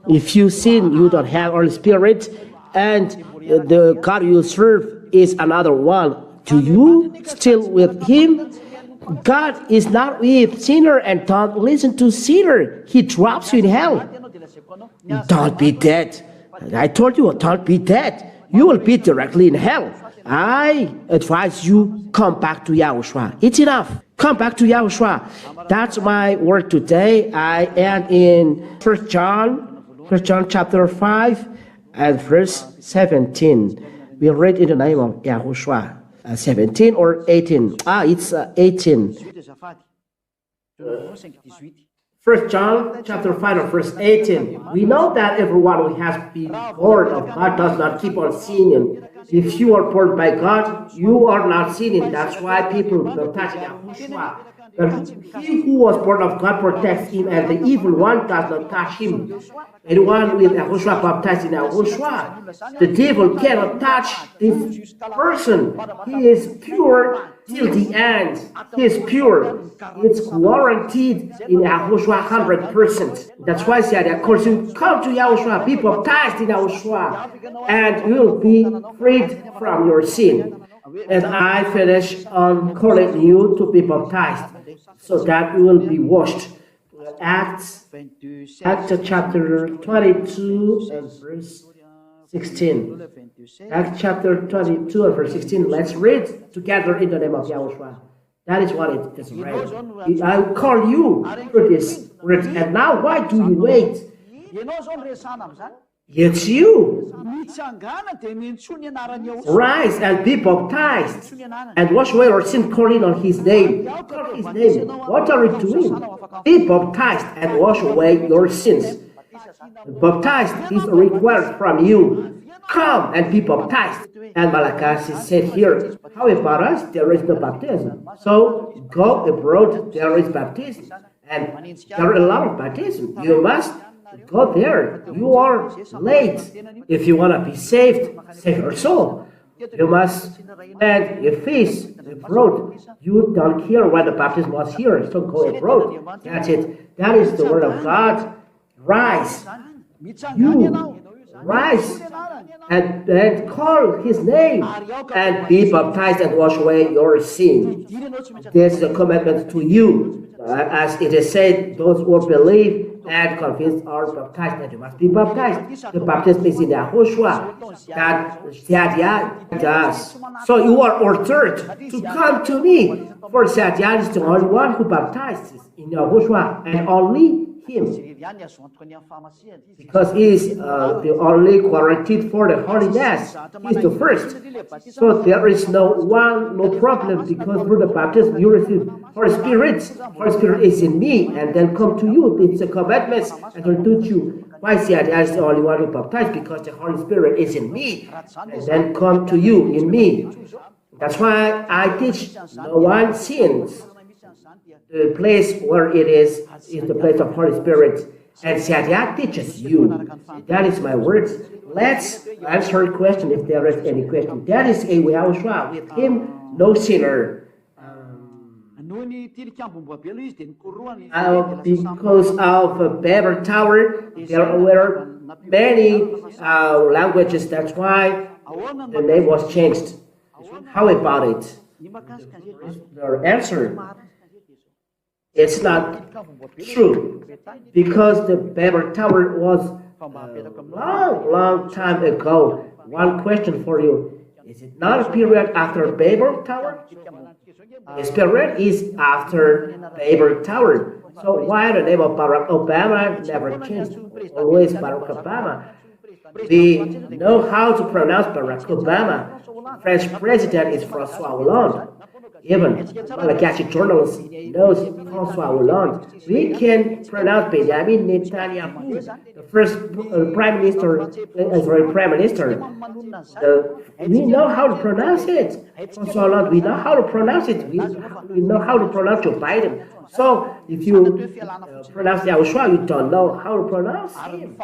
If you sin, you don't have Holy Spirit, and the God you serve is another one. Do you still with Him? God is not with sinner, and don't listen to sinner. He drops you in hell. Don't be dead. I told you, don't be dead. You will be directly in hell. I advise you, come back to Yahushua. It's enough. Come back to Yahushua. That's my word today. I am in 1 John chapter 5 and verse 17. We read in the name of Yahushua. 17 or 18? It's 18. 1 John chapter 5 and verse 18. We know that everyone who has been born of God does not keep on sinning. If you are born by God, you are not sinning. That's why people baptize Yahushua. But he who was born of God protects him, and the evil one does not touch him. Anyone with Yahushua baptized in Yahushua, the devil cannot touch this person. He is pure till the end. He is pure. It's guaranteed in Yahushua 100%. That's why I said, of course, you come to Yahushua, be baptized in Yahushua, and you will be freed from your sin. And I finish on calling you to be baptized, so that you will be washed. Acts chapter 22 and verse 16. Acts chapter 22 and verse 16. Let's read together in the name of Yahushua. That is what it is right. I call you for this. And now why do you wait? It's you. Rise and be baptized and wash away your sin, calling on His name. Call His name. What are you doing? Be baptized and wash away your sins. Baptized is required from you. Come and be baptized. And Malachi said here, how about us? There is no baptism. So go abroad, there is baptism. And there are a lot of baptism. You must go there. You are late. If you want to be saved, save your soul. You must spend a feast abroad. You don't care when the baptism was here, so go abroad. That's it. That is the word of God. Rise. You rise and call His name and be baptized and wash away your sin. This is a commandment to you. As it is said, those who believe and convinced are baptized, and you must be baptized. The baptism is in Yahushua. That Sadia does. So you are ordered to come to me. For Sadia is the only one who baptizes in Yahushua, and only Him. Because He is the only guaranteed for the holiness. He is the first. So there is no problem, because through the baptism you receive Holy Spirit. Holy Spirit is in me, and then come to you. It's a commandment and will do you. Why say I is the only one who baptized? Because the Holy Spirit is in me, and then come to you in me. That's why I teach no one sins. The place where it is the place of Holy Spirit. And Sadia teaches you. That is my words. Let's answer a question if there is any question. That is a Yahushua. With Him, no sinner. Because of Babel Tower, there were many languages. That's why the name was changed. How about it? Their answer. It's not true, because the Babel Tower was a long time ago. One question for you. Is it not a period after Babel Tower? This period is after Babel Tower. So why the name of Barack Obama never changed? Always Barack Obama. We know how to pronounce Barack Obama. French president is François Hollande. Even Malachi journalists knows François Hollande. We can pronounce Benjamin Netanyahu, the first Prime Minister, Israeli Prime Minister. We know how to pronounce it. François Hollande, we know how to pronounce it. We know how to pronounce Joe Biden. So if you pronounce Yahushua, you don't know how to pronounce him.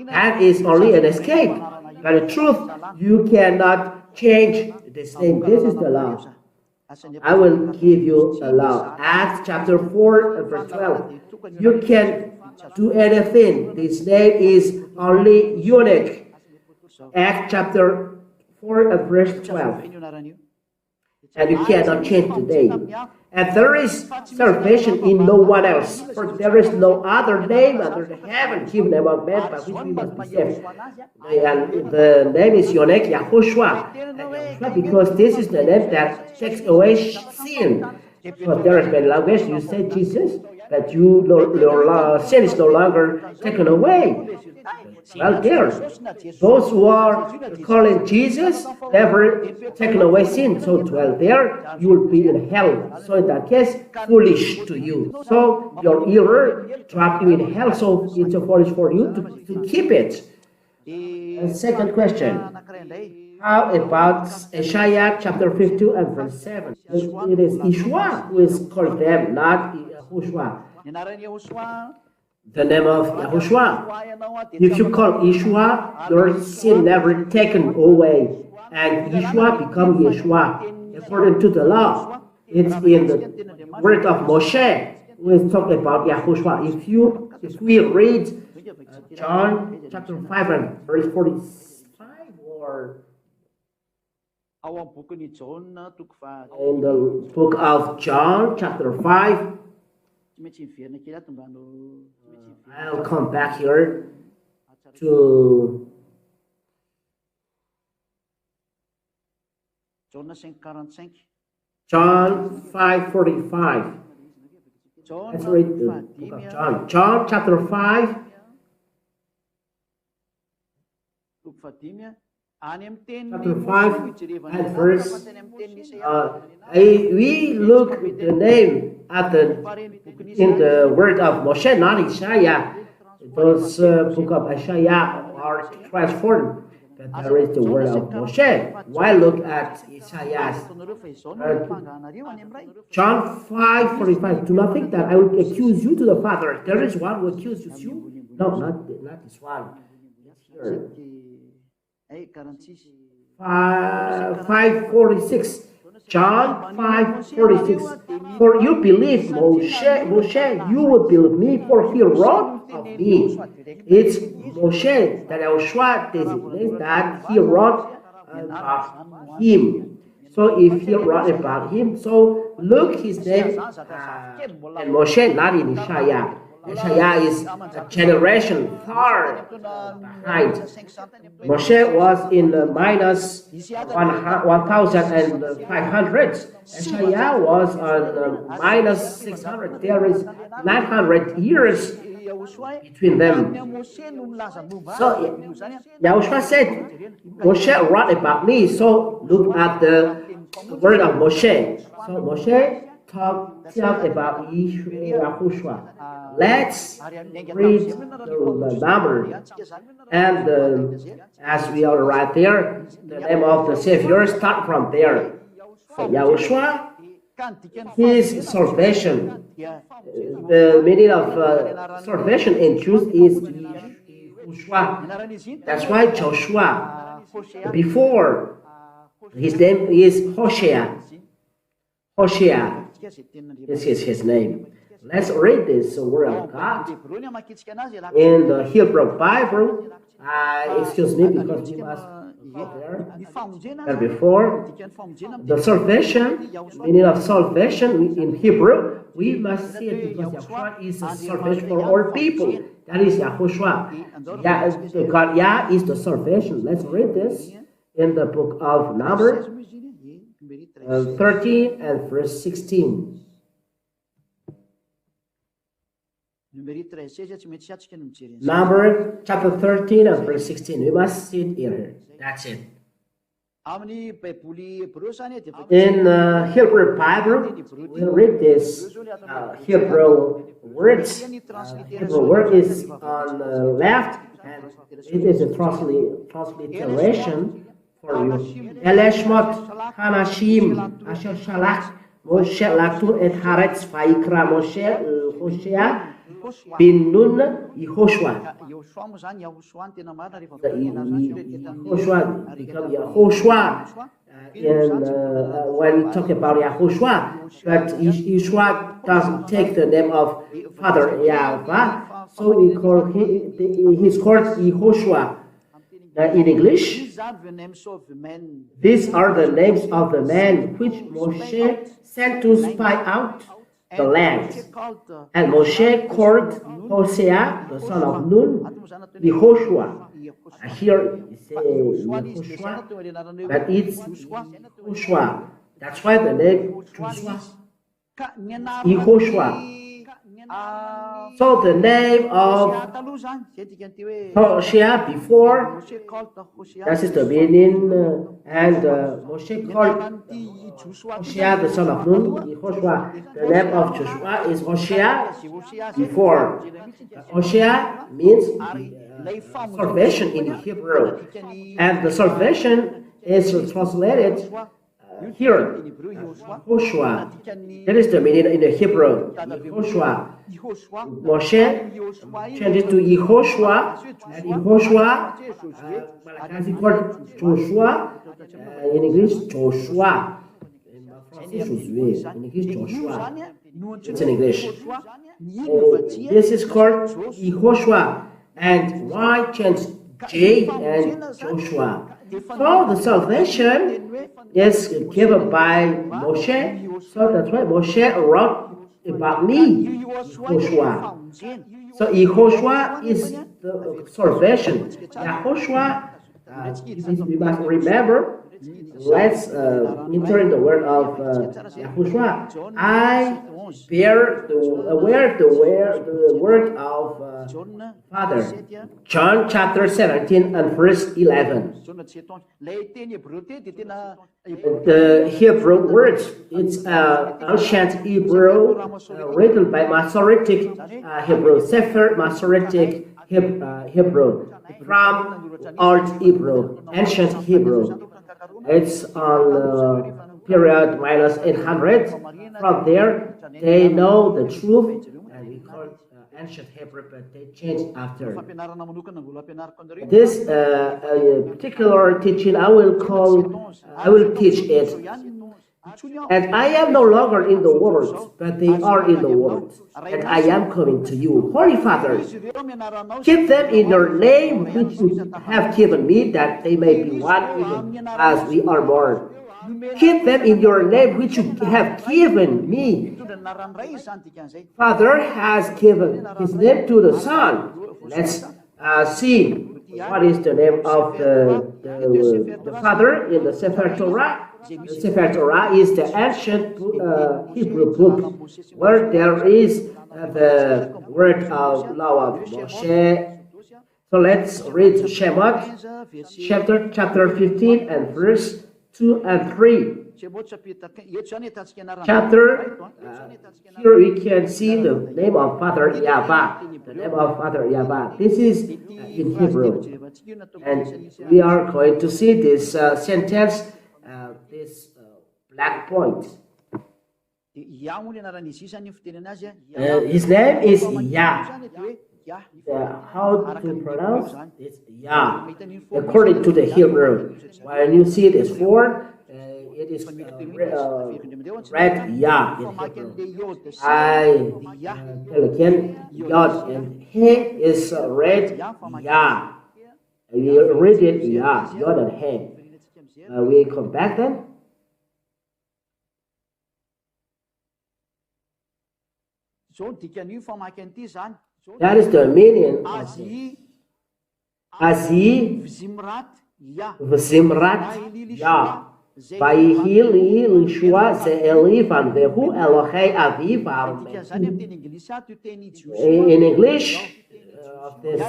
That is only an escape. But the truth, you cannot change this name. This is the law. I will give you a law. Acts chapter 4 and verse 12. You can do anything. This name is only unique. Acts chapter 4 and verse 12. And you cannot change the name. And there is salvation in no one else, for there is no other name under the heaven given among men by which we must be saved. And the name is unique, YAHOSHUAH, because this is the name that takes away sin. So there is many language. You say Jesus, that your sin is no longer taken away. Well, there, those who are calling Jesus never taken away sin. So, well, there, you will be in hell. So, in that case, foolish to you. So, your error trapped you in hell. So, it's foolish for you to keep it. And second question. How about Isaiah chapter 52 and verse 7? It is YAHOSHUAH who is called them, not YAHOSHUAH. The name of YAHOSHUAH. If you call YAHOSHUAH, your sin never taken away, and YAHOSHUAH become Yeshua according to the law. It's in the word of Moshe. We talk about YAHOSHUAH. If we read John chapter 5 and verse 45, or in the book of John chapter 5. I'll come back here to John 5:45. Let's read the book of John. John chapter 5. Chapter 5 and verse. We look at the name in the word of Moshe, not Isaiah. Those book of Isaiah are transformed. But there is the word of Moshe. Why look at Isaiah? John 5:45. Do not think that I will accuse you to the Father. There is one who accuses you. No, not this one. Here. 5:46. John 5:46. For you believe Moshe, you will believe me, for he wrote of me. It's Moshe that YAHOSHUAH designates that he wrote about him. So if he wrote about him, so look his name and Moshe, not in Isaiah. Isaiah is a generation far behind. Moshe was in minus 1,500. Isaiah was on minus 600. There is 900 years between them. So YAHOSHUAH said, Moshe wrote about me. So look at the word of Moshe. So Moshe talked about YAHOSHUAH. Let's read the number. And as we are right there, the name of the Savior start from there. So YAHOSHUAH, his salvation. The meaning of salvation in truth is YAHOSHUAH. That's why Joshua, before, his name is Hosea. Hosea. This is his name. Let's read this word of God in the Hebrew Bible. Excuse me, because we must go there. And before, the salvation, meaning of salvation in Hebrew, we must see it because YAHOSHUAH is a salvation for all people. That is YAHOSHUAH. God Yah is the salvation. Let's read this in the book of Numbers 13 and verse 16. Number chapter 13 and verse 16. We must see it here. That's it. In Hebrew Bible, we read this Hebrew words. Hebrew word is on the left, and it is a transliteration for you. Eleshmot Hanashim Asher Shalach Moshe Laktu et Haaretz Vayikra Moshe Hosea bin Nun, YAHOSHUAH. YAHOSHUAH become YAHOSHUAH. When we talk about YAHOSHUAH, but YAHOSHUAH doesn't take the name of Father YAHVAH, so we call he's called YAHOSHUAH. In English, these are the names of the men which Moshe sent to spy out the land. And Moshe called Hosea, the son of Nun, YAHOSHUAH. Here it says YAHOSHUAH, but it's YAHOSHUAH. That's why the name Joshua, YAHOSHUAH. So the name of Hosea before, that is the meaning, and Moshe called Hosea the son of Nun, YAHOSHUAH. The name of Joshua is Hosea before. Hosea means salvation in Hebrew, and the salvation is translated here, YAHOSHUAH. That is the meaning in the Hebrew, YAHOSHUAH. Moshe changed it to YAHOSHUAH, and YAHOSHUAH, Malachi called Joshua, in English, Joshua. In English, Joshua. It's in English. This is called YAHOSHUAH. And why change J and Joshua? So the salvation is given by Moshe. So that's why Moshe wrote about me, YAHOSHUAH. So YAHOSHUAH is the salvation. YAHOSHUAH, we must remember. Let's enter in the word of YAHOSHUAH. I bear the word of Father. John chapter 17 and verse 11. The Hebrew words, it's ancient Hebrew, written by Masoretic Hebrew, Sefer Masoretic Hebrew, from Old Hebrew, ancient Hebrew. It's on period minus 800. From there, they know the truth, and we call it ancient Hebrew, but they changed after. This particular teaching, I will teach it. And I am no longer in the world, but they are in the world, and I am coming to you. Holy Father, keep them in your name which you have given me, that they may be one even as we are one. Keep them in your name which you have given me. Father has given his name to the Son. Let's see what is the name of the Father in the Sefer Torah. The Sefer Torah is the ancient Hebrew book where there is the word of law of Moshe. So let's read Shemot chapter 15 and verse 2 and 3. Here we can see the name of Father YAHVAH. The name of Father YAHVAH. This is in Hebrew. And we are going to see this sentence, this black point. His name is Yah. How to pronounce it's Yah according to the Hebrew. When you see this word, it is read Yah in Hebrew. I tell again, Yod, and He is read Yah. We read it Yah, Yod and He. We come back then. That is the meaning of it. Azi v'zimrat Yah. Vayihi li Lishua ze'eli vanvehu Elohei aviv In English, this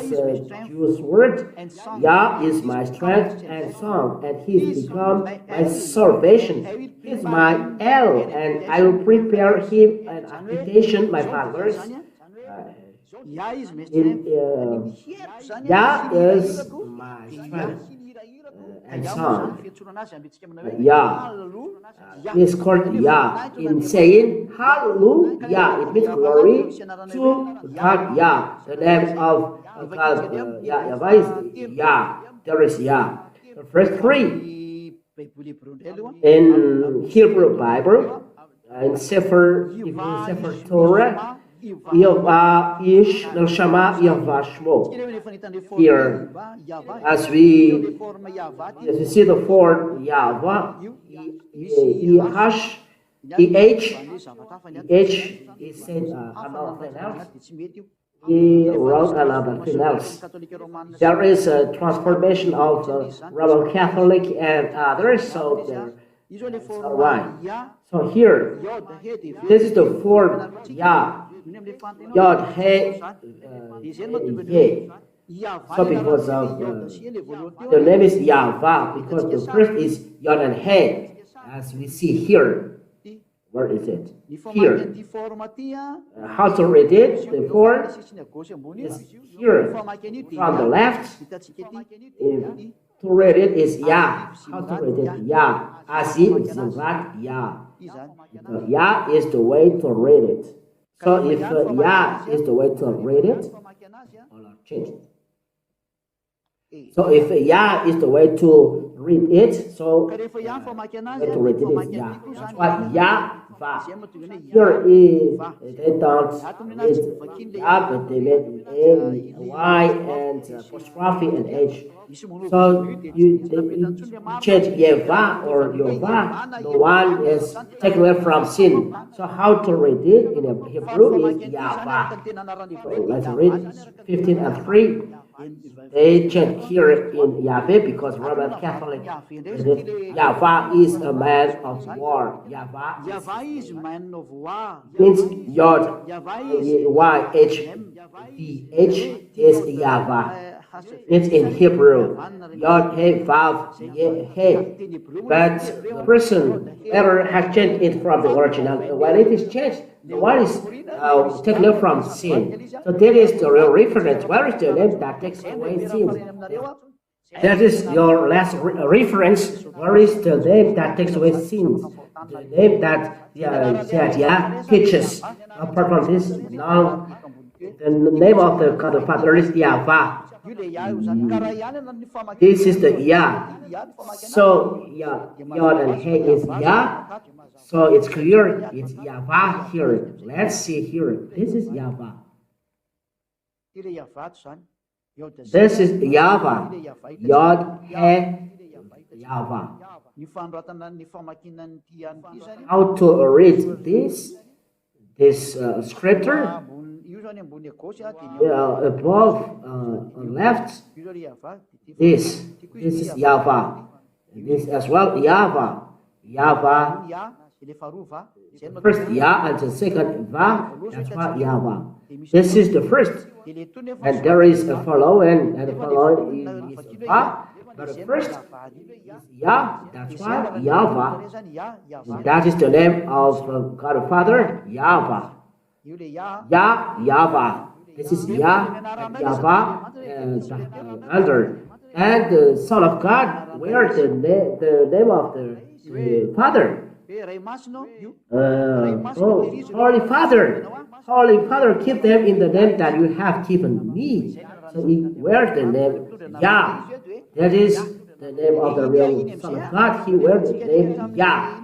Jewish word, Yah is my strength and song, and He has become my salvation. He is my El, and I will prepare Him an habitation, my fathers. Yah is my strength and song. Yah. is called Yah. In saying Hallelujah, it means glory to God Yah. The name of God Yahweh is Yah. There is Yah. Verse 3 in Hebrew Bible, in Sefer Torah, YAHVAH ish neshama YAHVAH shmo. Here, as we see the form YAHVAH, EH is said another thing else. He wrote another thing else. There is a transformation of Roman Catholic and others, so that's why. So here, this is the form Yah. Yod He Ye. So because of the name is YAHVAH, because the first is Yod and He, as we see here. Where is it? Here. How to read it? The form is here. From the left, to read it is Yah. How to read it? Yah. As in Zivat Yah. Yah is the way to read it. So if Yah is the way to read it, change it. So if Yah is the way to read it, so the way to read it is Yah. That's why YAHVAH. Here is, they don't read Yah, but they made A, Y, and apostrophe and H. So you change YAHVAH or YAHVAH. The one is taken away from sin. So how to read it in Hebrew is YAHVAH. So let's read 15 and 3. They change here in Yahweh because Roman Catholic YAHVAH is a man of war. YAHVAH is man of war. Means Yod, YHVH is YAHVAH. It's in Hebrew. Yod He Vav He. But the person ever has changed it from the original. When it is changed, the one is taken from sin. So that is the real reference. Where is the name that takes away sin? That is your last reference. Where is the name that takes away sins? The name that Yah teaches. Apart from this, now the name of the God the Father is YAHVAH. This is the Yah. So Yod and He is Yah. So it's clear, it's YAHVAH here. Let's see here. This is YAHVAH. This is YAHVAH. Yod He YAHVAH. How to read this scripture? Above on left, this is YAHVAH. This as well YAHVAH. YAHVAH. First Yah and the second Vah. That's why YAHVAH. This is the first, and there is a following, and the following is Vah. But the first is Yah. That's why YAHVAH. That is the name of God the Father. YAHVAH. YAHVAH. This is YAHVAH under. And the Son of God, where the name of the Father? Holy Father. Holy Father, keep them in the name that you have given me. So where the name Yah? That is the name of the real Son of God. He wears the name Yah.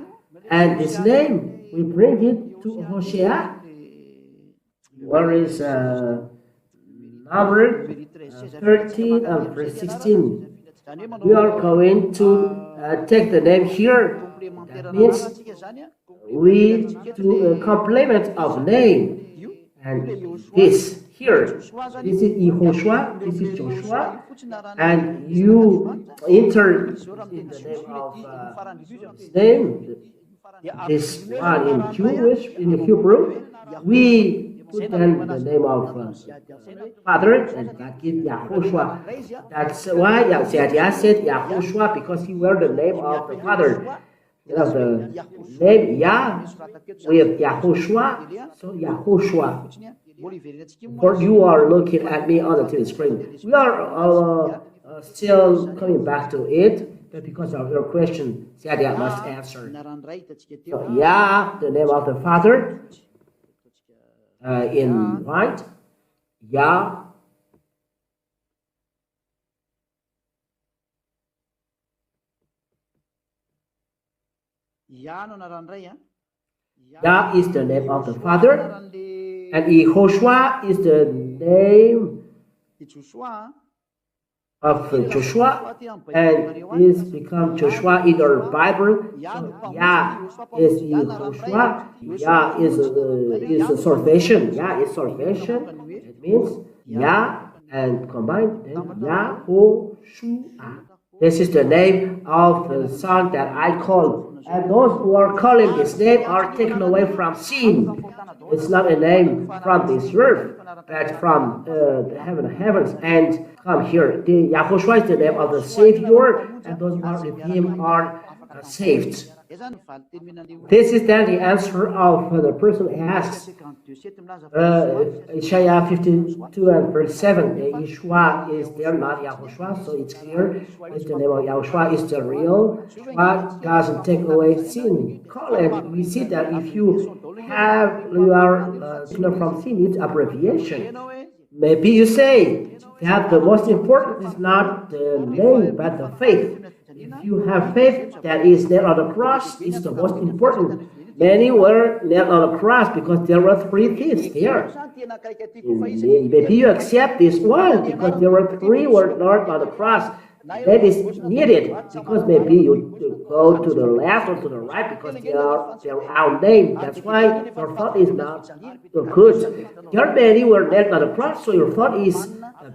And this name, we bring it to YAHOSHUAH. Where is number 13 and verse 16? We are going to take the name here. That means we do a complement of name. And this here, this is YAHOSHUAH, this is Joshua, and you enter in the name of his name. This one in Jewish, in Hebrew, we put then the name of Father, and that gives YAHOSHUAH. That's why Yah said YAHOSHUAH, because he wears the name of the Father. You know, the name Yah with YAHOSHUAH, so YAHOSHUAH. For you are looking at me on the TV screen. We are still coming back to it. but because of your question, Sadia must answer. So, Yah, the name of the Father, in white, Yah. Yah is the name of the Father, and YAHOSHUAH is the name of Joshua, and this becomes Joshua in our Bible. So Yah is YAHOSHUAH. Yah is salvation. Yah is salvation. It means Yah and combined then YAHOSHUAH. This is the name of the son that I call. And those who are calling this name are taken away from sin. It's not a name from this earth, but from the heavens, and come here. The YAHOSHUAH is the name of the Savior, and those who are with him are saved. This is then the answer of the person who asks, Isaiah 52 and verse 7, Yeshua is there, not YAHOSHUAH, so it's clear, it's the name of YAHOSHUAH, is the real. God doesn't take away sin. Call it. We see that if you are sinner from sin, it's abbreviation. Maybe you say that the most important is not the name, but the faith. If you have faith that is nailed on the cross, it's the most important. Many were nailed on the cross because there were 3 thieves there. Maybe you accept this one because there were 3 were nailed on the cross. That is needed because maybe you go to the left or to the right because they are outnamed. That's why your thought is not good. There are many were nailed on the cross, so your thought is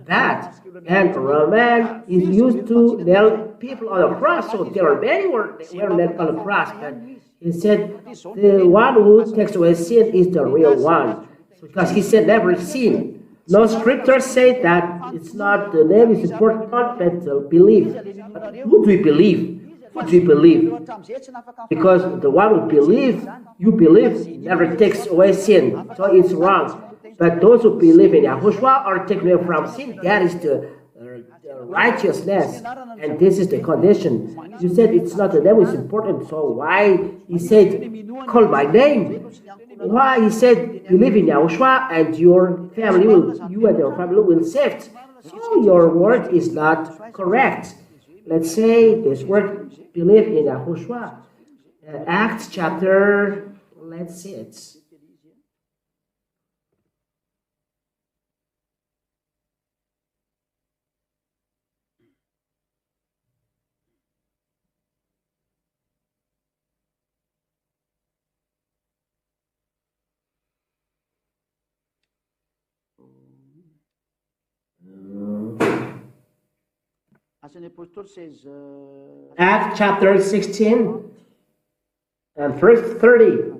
bad. And Roman is used to nail people on the cross, so there are many were nailed on the cross. But he said the one who takes away sin is the real one, because he said never sin. No scriptures say that it's not the name is important, but the belief. But who do we believe? Who do we believe? Because the one who believes, you believe, never takes away sin, so it's wrong. But those who believe in YAHOSHUAH are taken away from sin. That is the righteousness, and this is the condition. You said it's not the name is important, so why he said call my name? Why he said believe in YAHOSHUAH and your family you and your family will saved? So your word is not correct. Let's say this word believe in YAHOSHUAH. Acts chapter, let's see it. Acts chapter 16 and verse 30,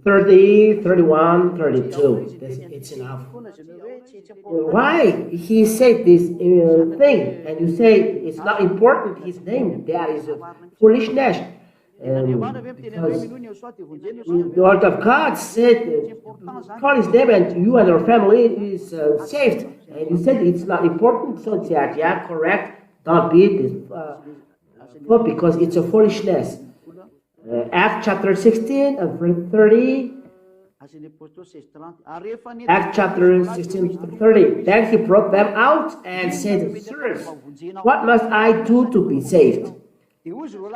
31, 32. It's enough. Why he said this thing and you say it's not important his name? That is a foolishness. Because the word of God said, call his name and you and your family is saved. And you said it's not important, so that, yeah, correct, don't be this, because it's a foolishness. Acts chapter 16 and verse 30. Acts chapter 16 30. Then he brought them out and said, sirs, what must I do to be saved?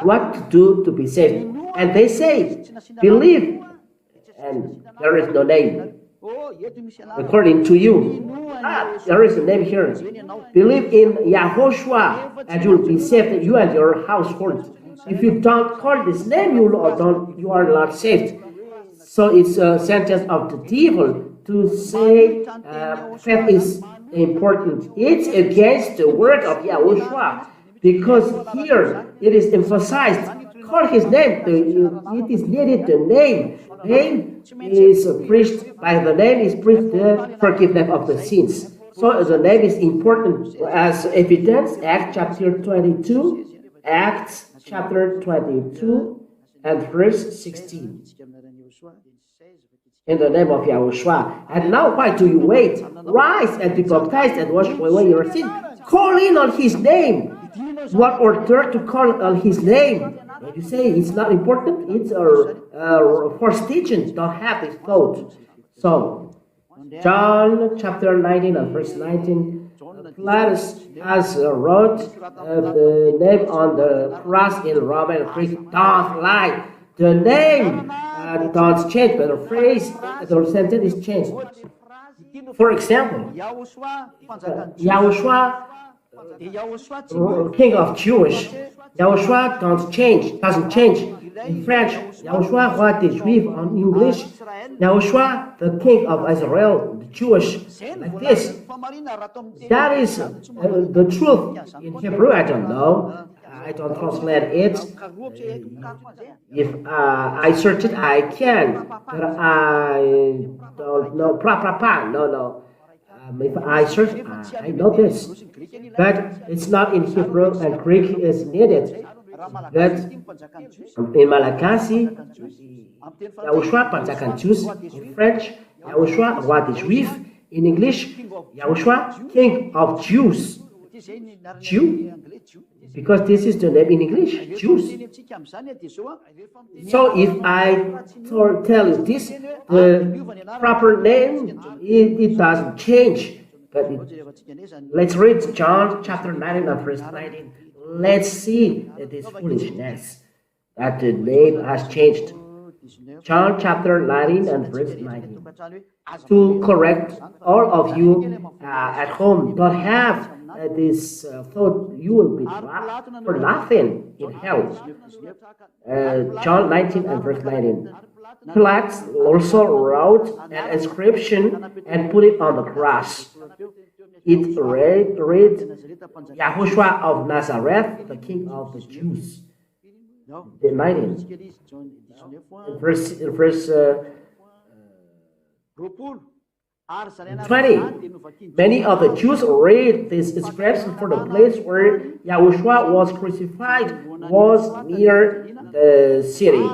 What to do to be saved? And they say, believe, and there is no name according to you. There is a name here. Believe in YAHOSHUAH and you will be saved, you and your household. If you don't call this name, you are not saved. So it's a sentence of the devil to say faith is important. It's against the word of YAHOSHUAH. Because here it is emphasized, call his name, it is needed the name. Name is preached, by the name is preached the forgiveness of the sins. So the name is important as evidence, Acts chapter 22, Acts chapter 22 and verse 16. In the name of YAHOSHUAH. And now why do you wait? Rise and be baptized and wash away your sin. Call in on his name. what order to call on his name. And you say it's not important, it's a first teaching, don't have this thought. So, John chapter 19 and verse 19, Pilatus has wrote the name on the cross in Roman Greek, don't lie. The name don't change, but the phrase, the sentence is changed. For example, YAHOSHUAH, king of Jewish, YAHOSHUAH doesn't change. In French, YAHOSHUAH, roi des Juifs. In English, YAHOSHUAH, the king of Israel, the Jewish, like this. That is the truth. In Hebrew, I don't know. I don't translate it. If I search it, I can. But I don't know. No. If I search, I know this. But it's not in Hebrew and Greek is needed. But in Malagasy, YAHOSHUAH, panjakan Jews. In French, YAHOSHUAH, roi des Juifs. In English, YAHOSHUAH, king of Jews. Jew? Because this is the name in English, Jews. So if I tell you this, the proper name, it doesn't change. But let's read John chapter 19 and verse 19. Let's see this foolishness that the name has changed. John chapter 19 and verse 19. To correct all of you at home, don't have this thought you will be trapped for nothing in hell. John 19 and verse 19. Pilate also wrote an inscription and put it on the cross. It read YAHOSHUAH of Nazareth, the King of the Jews. 19. Verse 20. Many of the Jews read this inscription for the place where YAHOSHUAH was crucified was near the city.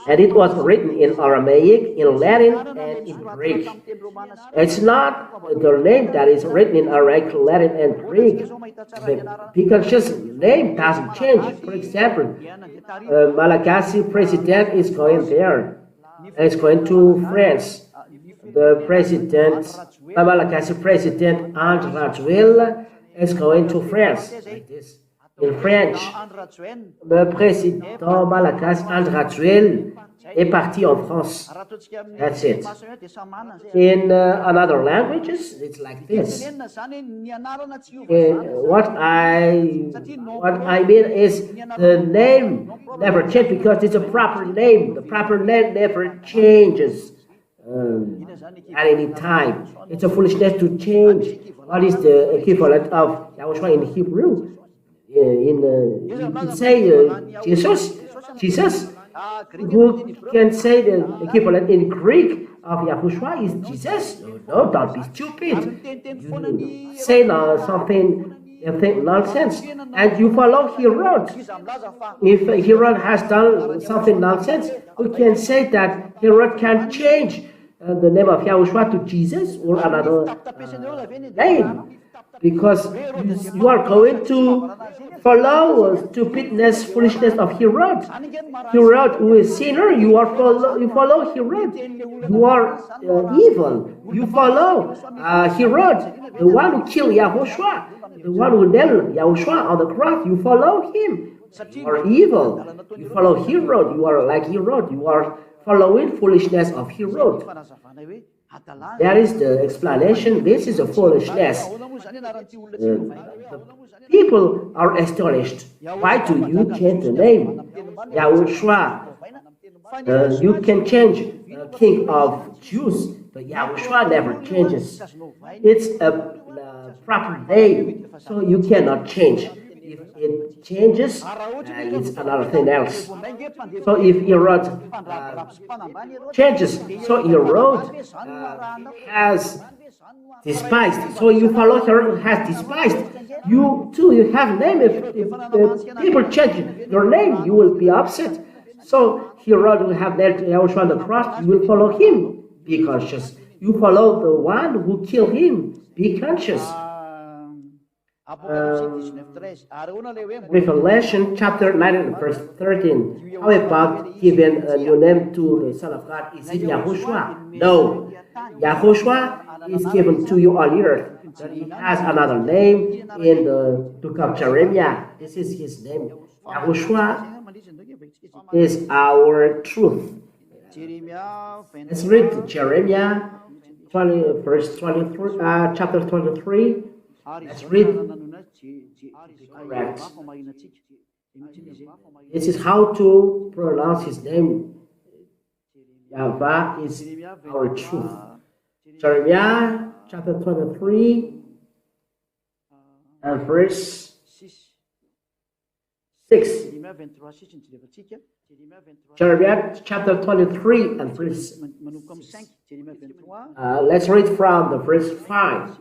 And it was written in Aramaic, in Latin, and in Greek. It's not the name that is written in Aramaic, Latin, and Greek. Because just name doesn't change. For example, Malagasy president is going there. It's going to France. The president, Malagasy president Nº4 is going to France. Like this. In French, le président Malagasy Nº4 est parti en France. That's it. In another languages, it's like this. What I mean is the name never changes because it's a proper name. The proper name never changes at any time. It's a foolishness to change. What is the equivalent of YAHOSHUAH in Hebrew? You say Jesus, who can say the equivalent in Greek of YAHOSHUAH is Jesus? No, don't be stupid. You say something nonsense, and you follow Herod. If Herod has done something nonsense, we can say that Herod can change the name of YAHOSHUAH to Jesus or another name. Because you are going to follow stupidness, foolishness of Herod. Herod, who is sinner, you follow Herod. You are evil. You follow Herod, the one who killed YAHOSHUAH, the one who nailed YAHOSHUAH on the cross. You follow him. You are evil. You follow Herod. You are like Herod. You are following foolishness of Herod. That is the explanation. This is a foolishness. People are astonished. Why do you change the name? YAHOSHUAH. You can change King of Jews, but YAHOSHUAH never changes. It's a proper name, so you cannot change. If it changes, it's another thing else. So if Herod changes, so Herod has despised. So you follow Herod has despised. You too, you have name. If people change your name, you will be upset. So Herod will have nailed YAHOSHUAH on the cross. You will follow him. Be conscious. You follow the one who killed him. Be conscious. Revelation chapter 9 verse 13. How about giving a new name to the Son of God? Is it Yahushua? No. Yahushua is given to you on earth. But he has another name in the book of Jeremiah. This is his name. Yahushua is our truth. Let's read Jeremiah 20, verse 23, chapter 23. Let's read. Correct. This is how to pronounce his name. YAHVAH is our truth. Jeremiah chapter 23 and verse 6. Jeremiah chapter 23 and verse 6. Let's read from the verse 5.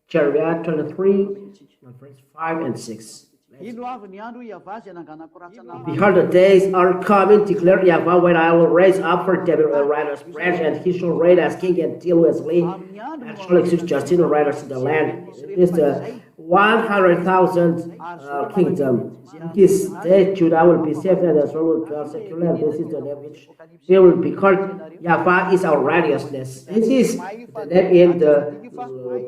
Jeremiah 23 verse 5 and 6. Behold, the days are coming, declare YAHVAH, when I will raise up for David a righteous branch, and he shall reign as king continuously, and shall execute justice and righteousness in the land. It is the 100,000 kingdom. In this day, Judah will be saved, and Israel will dwell securely. This is the name which they will be called. YAHVAH is our righteousness. This is the name in the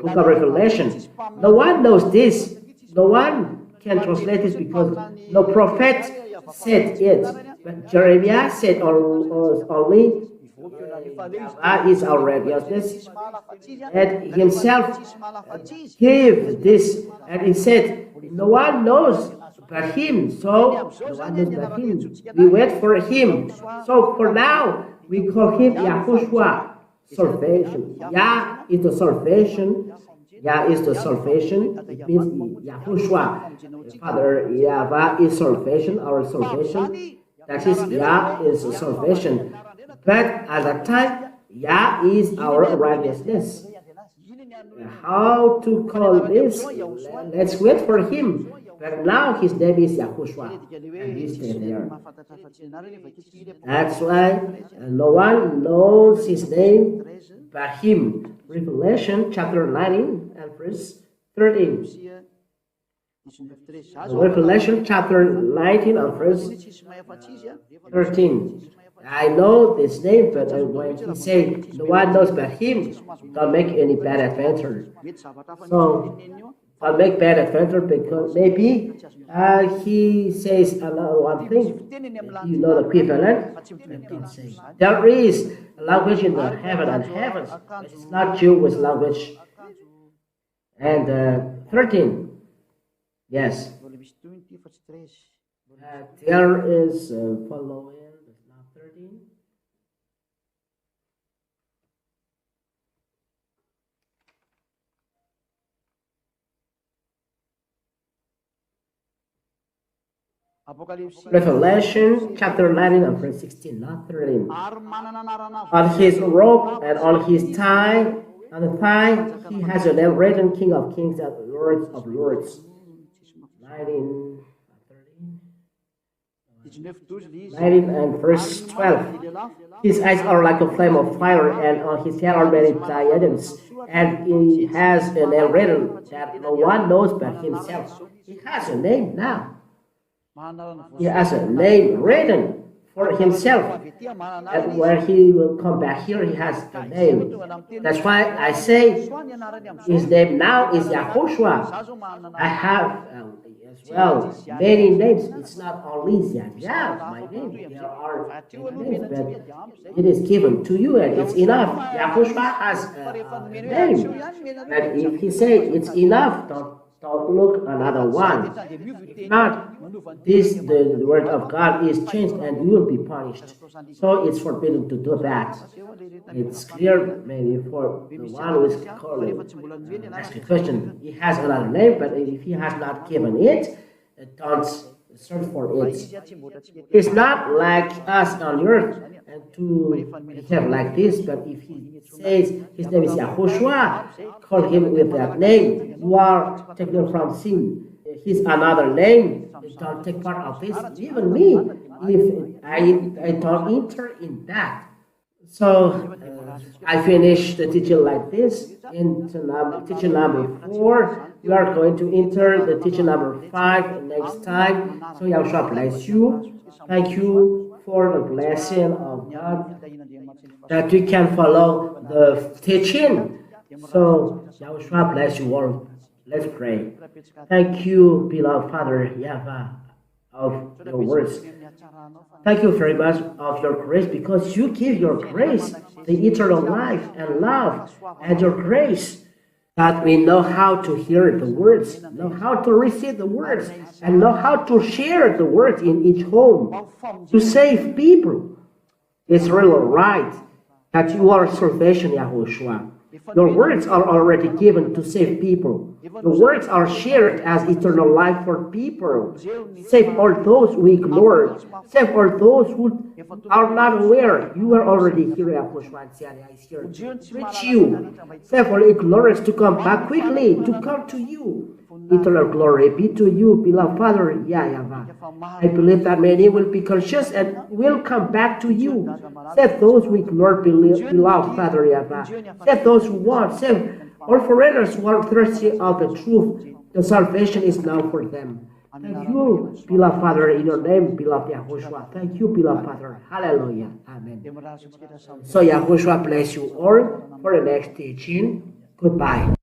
book of Revelation. No one knows this. No one can translate this because no prophet said it. But Jeremiah said only YAHVAH is our righteousness, and himself gave this, and he said, no one knows but him, so no one knows but him. We wait for him. So for now, we call him YAHOSHUA, salvation. Yah is the salvation. Yah is the salvation. It means YAHOSHUA. Father, YAHVAH is salvation, our salvation. That is, Yah is salvation. But at that time, Yah is our righteousness. How to call this? Let's wait for him. But now his name is YAHOSHUA, and we stay there. That's why no one knows his name but him. Revelation chapter 19 and verse 13. Revelation chapter 19 and verse 13. I know this name, but when he said no one knows but him, don't make any bad adventure. So, don't make bad adventure because maybe he says another one thing. You know the equivalent. Don't say. There is a language in the heaven and heavens, but it's not Jewish language. And 13. Yes. There is following. Revelation chapter 19 and verse 16, not 13. On his robe and on his thigh, on the thigh, he has a name written, King of Kings and Lord of Lords. 19 and verse 12. His eyes are like a flame of fire, and on his head are many diadems. And he has a name written that no one knows but himself. He has a name now. He has a name written for himself. And when he will come back here, he has a name. That's why I say his name now is YAHOSHUA. I have as well many names. It's not only Yah, my name. There are names, but it is given to you and it's enough. YAHOSHUA has a name. But if he says it's enough, don't look another one. If not, the word of God is changed and you will be punished. So it's forbidden to do that. It's clear maybe for the one who is calling, ask a question. He has another name, but if he has not given it, don't search for it. It's not like us on earth and to have like this, but if he says his name is YAHOSHUA, call him with that name. You are taken from sin. He's another name. Don't take part of this. Even me, if I don't enter in that. So I finish the teaching like this. In teaching number 4, We are going to enter the teaching number 5 next time. So Yahushua bless you. Thank you for the blessing of God that we can follow the teaching. So Yahushua bless you all. Let's pray. Thank you, beloved Father YAHVAH, of your words. Thank you very much of your grace, because you give your grace, the eternal life and love and your grace, that we know how to hear the words, know how to receive the words, and know how to share the words in each home to save people. It's really right that you are salvation, Yahushua. Your words are already given to save people. Your words are shared as eternal life for people. Save all those who ignore. Save all those who are not aware. You are already here, Yahushua, and is here to reach you. Save all ignorance to come back quickly, to come to you. Eternal glory be to you, beloved Father YAHVAH. I believe that many will be conscious and will come back to you. Save those who ignore, beloved Father YAHVAH. Save those who want. Save all foreigners who are thirsty of the truth. The salvation is now for them. Thank you, beloved Father, in your name, beloved YAHOSHUAH. Thank you, beloved Father. Hallelujah. Amen. So YAHOSHUAH bless you all for the next teaching. Goodbye.